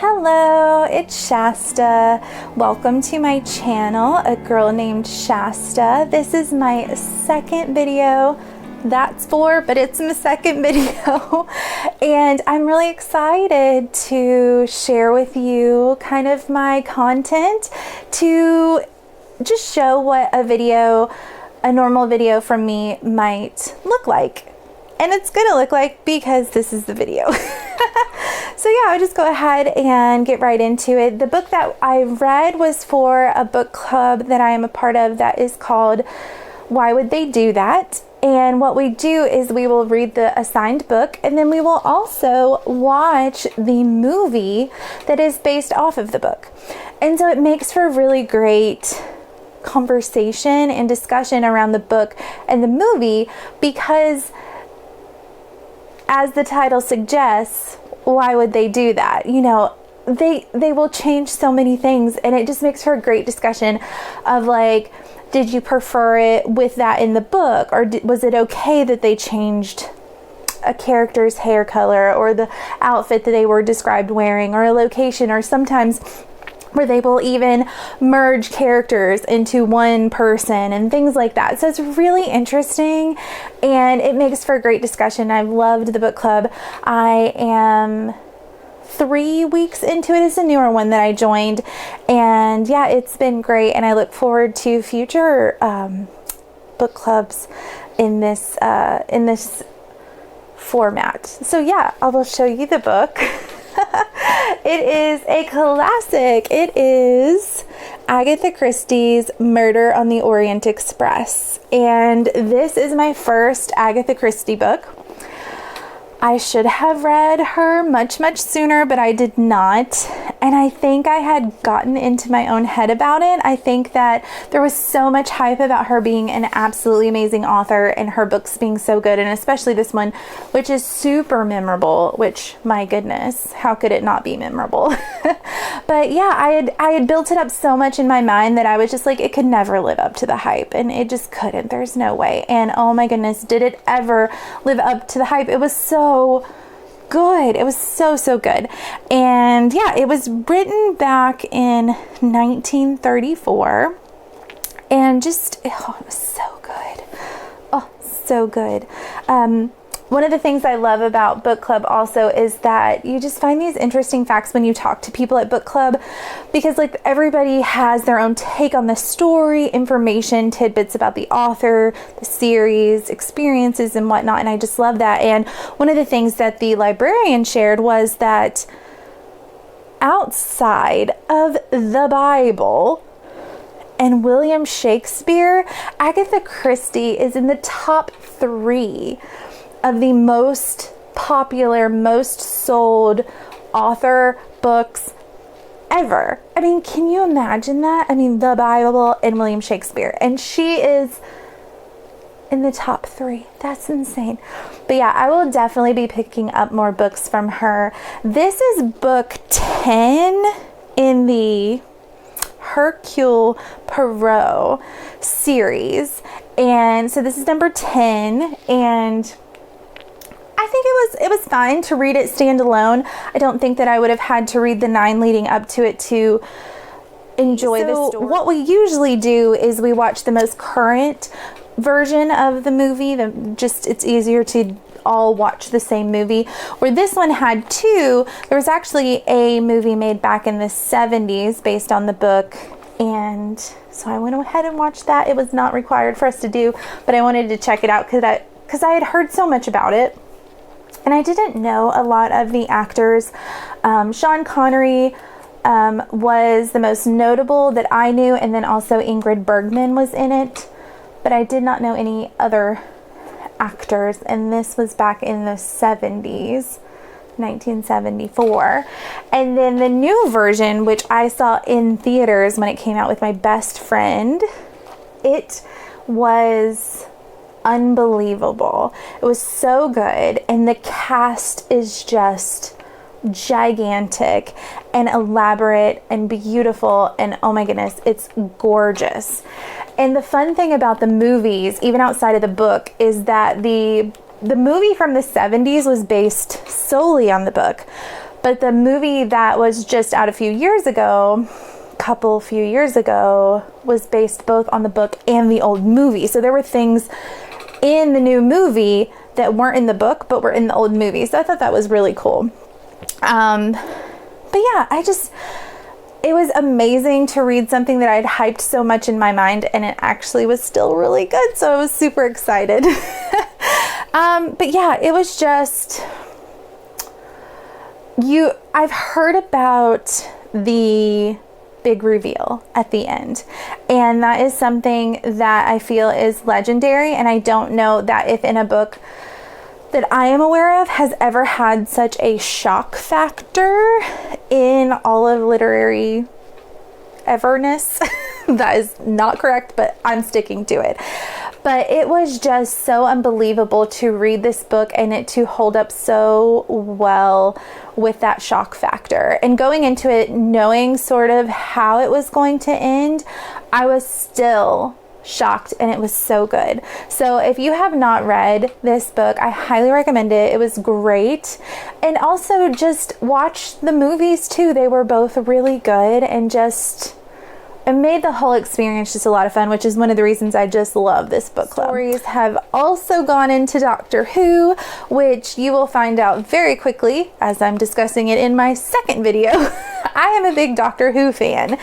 Hello, it's Shasta. Welcome to my channel, A Girl Named Shasta. This is my second video. But it's my second video. And I'm really excited to share with you kind of my content to just show what a normal video from me might look like. And it's gonna look like because this is the video. So yeah, I'll just go ahead and get right into it. The book that I read was for a book club that I am a part of that is called Why Would They Do That? And what we do is we will read the assigned book, and then we will also watch the movie that is based off of the book. And so it makes for a really great conversation and discussion around the book and the movie because, as the title suggests, why would they do that? You know, they will change so many things, and it just makes for a great discussion of like, did you prefer it with that in the book, or was it okay that they changed a character's hair color or the outfit that they were described wearing, or a location, or sometimes where they will even merge characters into one person and things like that. So it's really interesting and it makes for a great discussion. I've loved the book club. I am 3 weeks into it. It's a newer one that I joined, and yeah, it's been great, and I look forward to future book clubs in this format. So yeah, I will show you the book. It is a classic. It is Agatha Christie's Murder on the Orient Express. And this is my first Agatha Christie book. I should have read her much sooner, but I did not. And I think I had gotten into my own head about it. I think that there was so much hype about her being an absolutely amazing author and her books being so good, and especially this one, which is super memorable, which, my goodness, how could it not be memorable? But yeah, I had built it up so much in my mind that I was just like, it could never live up to the hype, and it just couldn't. There's no way. And oh my goodness, did it ever live up to the hype? It was so good. It was so good. And yeah, it was written back in 1934, and just, oh, it was so good. Oh, so good. One of the things I love about book club also is that you just find these interesting facts when you talk to people at book club, because like everybody has their own take on the story, information, tidbits about the author, the series, experiences and whatnot. And I just love that. And one of the things that the librarian shared was that outside of the Bible and William Shakespeare, Agatha Christie is in the top 3 of the most popular, most sold author books ever. I mean, can you imagine that? I mean, the Bible and William Shakespeare, and she is in the top 3. That's insane. But yeah, I will definitely be picking up more books from her. This is book 10 in the Hercule Poirot series, and so this is number 10, and I think it was fine to read it standalone. I don't think that I would have had to read the 9 leading up to it to enjoy the story. What we usually do is we watch the most current version of the movie. It's easier to all watch the same movie. Where this one had 2. There was actually a movie made back in the 70s based on the book, and so I went ahead and watched that. It was not required for us to do, but I wanted to check it out because I had heard so much about it. And I didn't know a lot of the actors. Sean Connery was the most notable that I knew, and then also Ingrid Bergman was in it. But I did not know any other actors, and this was back in the 70s, 1974. And then the new version, which I saw in theaters when it came out with my best friend, it was unbelievable. It was so good, and the cast is just gigantic and elaborate and beautiful, and oh my goodness, it's gorgeous. And the fun thing about the movies, even outside of the book, is that the movie from the 70s was based solely on the book, But the movie that was just out a few years ago was based both on the book and the old movie. So there were things in the new movie that weren't in the book but were in the old movie. So I thought that was really cool. But yeah, it was amazing to read something that I'd hyped so much in my mind, and it actually was still really good. So I was super excited. But yeah, it was just, I've heard about the big reveal at the end, and that is something that I feel is legendary, and I don't know that if in a book that I am aware of has ever had such a shock factor in all of literary everness. That is not correct, but I'm sticking to it. But it was just so unbelievable to read this book and it to hold up so well with that shock factor. And going into it knowing sort of how it was going to end, I was still shocked, and it was so good. So if you have not read this book, I highly recommend it. It was great. And also just watch the movies too. They were both really good, and just it made the whole experience just a lot of fun, which is one of the reasons I just love this book club. Stories have also gone into Doctor Who, which you will find out very quickly as I'm discussing it in my second video. I am a big Doctor Who fan,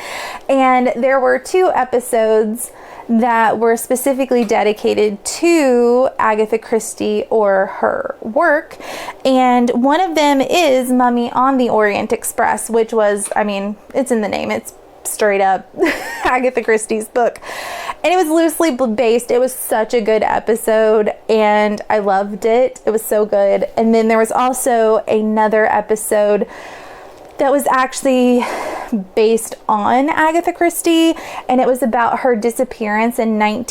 and there were 2 episodes that were specifically dedicated to Agatha Christie or her work. And one of them is Mummy on the Orient Express, which was, I mean, it's in the name. It's straight up Agatha Christie's book. And it was loosely based. It was such a good episode, and I loved it. It was so good. And then there was also another episode that was actually based on Agatha Christie, and it was about her disappearance in I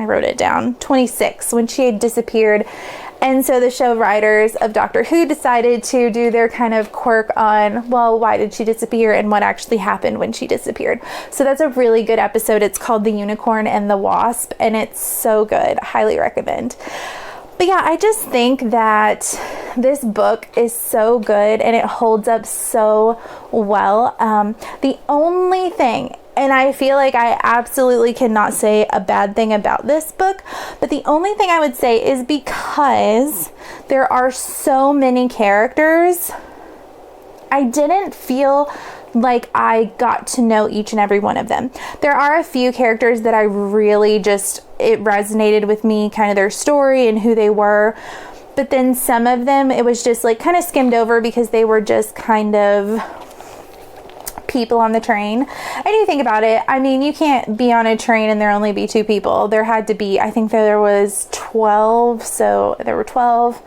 wrote it down, 26, when she had disappeared. And so the show writers of Doctor Who decided to do their kind of quirk on, well, why did she disappear and what actually happened when she disappeared. So that's a really good episode. It's called The Unicorn and the Wasp, and it's so good. Highly recommend. But yeah, I just think that this book is so good and it holds up so well. The only thing, and I feel like I absolutely cannot say a bad thing about this book, but the only thing I would say is because there are so many characters, I didn't feel like I got to know each and every one of them. There are a few characters that I really it resonated with me, kind of their story and who they were. But then some of them, it was just like kind of skimmed over because they were just kind of people on the train. And you think about it, I mean, you can't be on a train and there only be 2 people. There had to be, I think there was 12. So there were 12,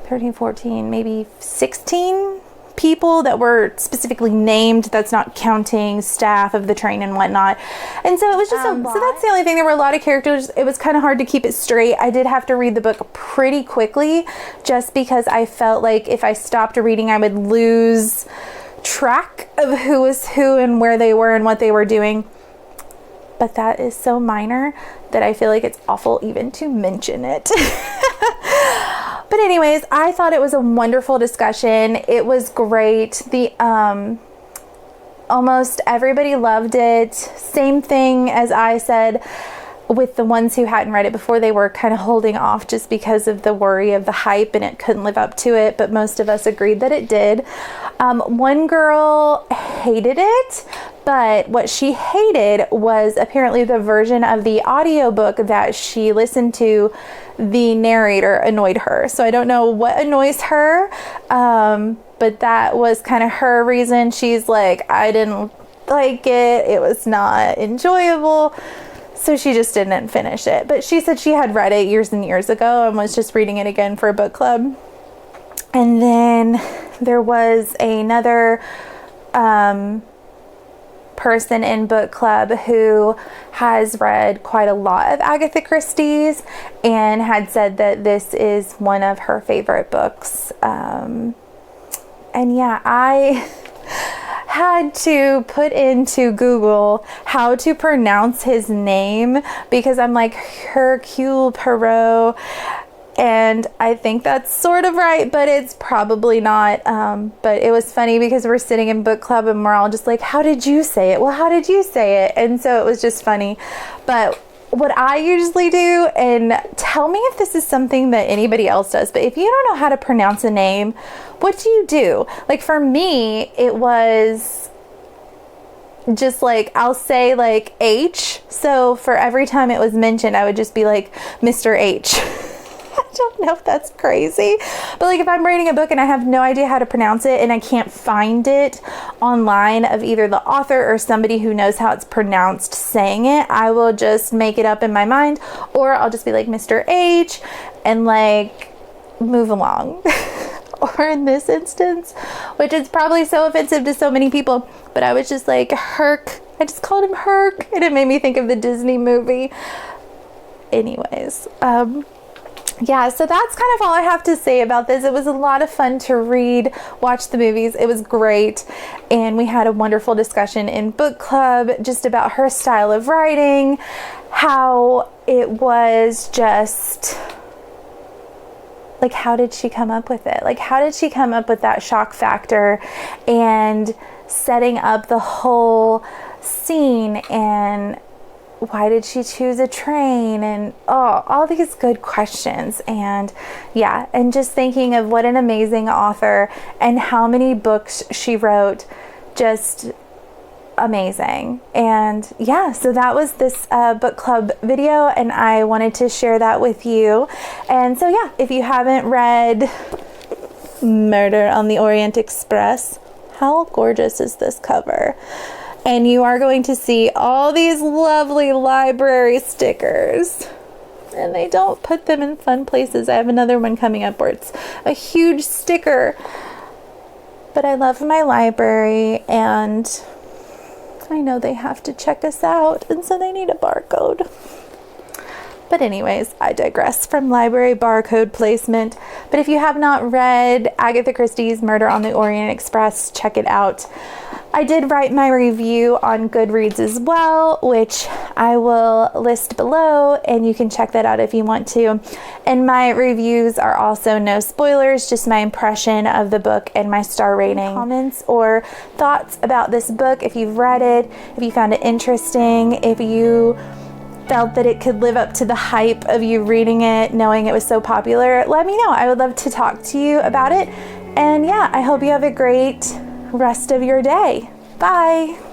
13, 14, maybe 16 people that were specifically named. That's not counting staff of the train and whatnot. And so it was just so that's the only thing. There were a lot of characters. It was kind of hard to keep it straight. I did have to read the book pretty quickly just because I felt like if I stopped reading, I would lose track of who was who and where they were and what they were doing. But that is so minor that I feel like it's awful even to mention it. But anyways, I thought it was a wonderful discussion. It was great. Almost everybody loved it. Same thing as I said with the ones who hadn't read it before. They were kind of holding off just because of the worry of the hype and it couldn't live up to it, but most of us agreed that it did. One girl hated it, but what she hated was apparently the version of the audiobook that she listened to. The narrator annoyed her. So I don't know what annoys her, but that was kind of her reason. She's like, I didn't like it. It was not enjoyable. So she just didn't finish it. But she said she had read it years and years ago and was just reading it again for a book club. And then there was another person in book club who has read quite a lot of Agatha Christie's and had said that this is one of her favorite books. And yeah, I had to put into Google how to pronounce his name because I'm like, Hercule Poirot. And I think that's sort of right, but it's probably not. But it was funny because we're sitting in book club and we're all just like, how did you say it? Well, how did you say it? And so it was just funny. But what I usually do, and tell me if this is something that anybody else does, but if you don't know how to pronounce a name, what do you do? Like for me, it was just like, I'll say like H. So for every time it was mentioned, I would just be like, Mr. H. I don't know if that's crazy, but like if I'm reading a book and I have no idea how to pronounce it and I can't find it online of either the author or somebody who knows how it's pronounced saying it, I will just make it up in my mind, or I'll just be like Mr. H and like move along. Or in this instance, which is probably so offensive to so many people, but I was just like Herc. I just called him Herc and it made me think of the Disney movie. Anyways, yeah, so that's kind of all I have to say about this. It was a lot of fun to read, watch the movies. It was great. And we had a wonderful discussion in book club just about her style of writing, how it was just like, how did she come up with it? Like, how did she come up with that shock factor and setting up the whole scene, and why did she choose a train, and all these good questions. And yeah, and just thinking of what an amazing author and how many books she wrote, just amazing. And yeah, so that was this book club video, and I wanted to share that with you. And so yeah, if you haven't read Murder on the Orient Express, how gorgeous is this cover? And you are going to see all these lovely library stickers. And they don't put them in fun places. I have another one coming up where it's a huge sticker. But I love my library, and I know they have to check us out, and so they need a barcode. But anyways, I digress from library barcode placement. But if you have not read Agatha Christie's Murder on the Orient Express, check it out. I did write my review on Goodreads as well, which I will list below, and you can check that out if you want to. And my reviews are also no spoilers, just my impression of the book and my star rating. Comments or thoughts about this book, if you've read it, if you found it interesting, if you felt that it could live up to the hype of you reading it, knowing it was so popular, let me know. I would love to talk to you about it. And yeah, I hope you have a great rest of your day. Bye.